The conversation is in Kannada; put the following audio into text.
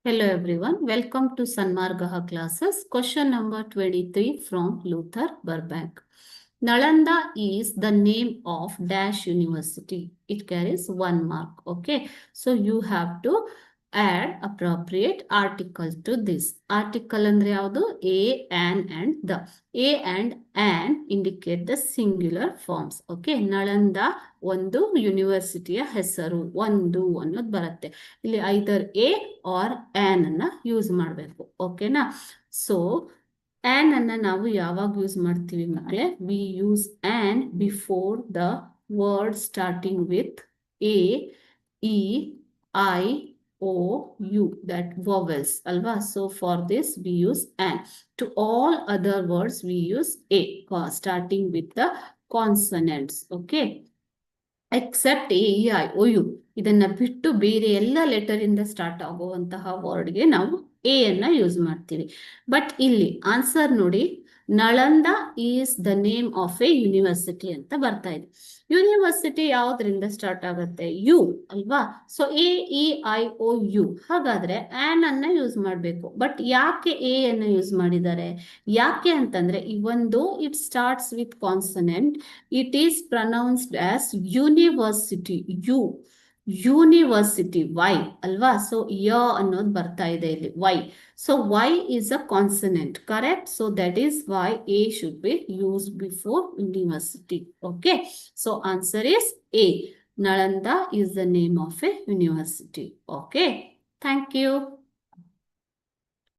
Hello everyone, welcome to Sanmargaha classes. Question number 23 from Luther Burbank. Nalanda is the name of Dash University. It carries 1 mark. Okay, so you have to add appropriate article to this. Article andre yavadu? A, an and the. A and an indicate the singular forms. Okay, Nalanda ಒಂದು ಯೂನಿವರ್ಸಿಟಿಯ ಹೆಸರು, ಒಂದು ಅನ್ನೋದು ಬರುತ್ತೆ. ಇಲ್ಲಿ ಐದರ್ ಎ ಆರ್ ಆನ್ ಅನ್ನ ಯೂಸ್ ಮಾಡಬೇಕು. ಓಕೆನಾ? ಸೊ ಆನ್ ಅನ್ನ ನಾವು ಯಾವಾಗ ಯೂಸ್ ಮಾಡ್ತೀವಿ ಮಕ್ಕಳೇ? We use on before the word starting with A, E, I, O, U, that vowels, alva. So for this we use an. To all other words we use a, starting with the consonants. Okay. Except A, E, I, O, U. ಇದನ್ನ ಬಿಟ್ಟು ಬೇರೆ ಎಲ್ಲ ಲೆಟರ್ ಇಂದ ಸ್ಟಾರ್ಟ್ ಆಗುವಂತಹ ವರ್ಡ್ಗೆ ನಾವು ಎ ಅನ್ನ ಯೂಸ್ ಮಾಡ್ತೀವಿ. ಬಟ್ ಇಲ್ಲಿ ಆನ್ಸರ್ ನೋಡಿ, Nalanda is the name of a university ಅಂತ ಬರ್ತಾ ಇದೆ. ಯೂನಿವರ್ಸಿಟಿ ಯಾವ್ದ್ರಿಂದ ಸ್ಟಾರ್ಟ್ ಆಗುತ್ತೆ? ಯು ಅಲ್ವಾ? So A, E, I, O, U. ಹಾಗಾದ್ರೆ ಆನ್ ಅನ್ನ ಯೂಸ್ ಮಾಡಬೇಕು. ಬಟ್ ಯಾಕೆ ಎ ಅನ್ನ ಯೂಸ್ ಮಾಡಿದ್ದಾರೆ? ಯಾಕೆ ಅಂತಂದ್ರೆ, ಇವೊಂದು it starts with consonant, it is pronounced as university. U, university, Y ಅಲ್ವಾ? ಸೊ ಯ ಅನ್ನೋದು ಬರ್ತಾ ಇದೆ ಇಲ್ಲಿ, Y. So Y is a consonant, correct? So that is why A should be used before university. Okay, so answer is A. Nalanda is the name of a university. Okay, thank you.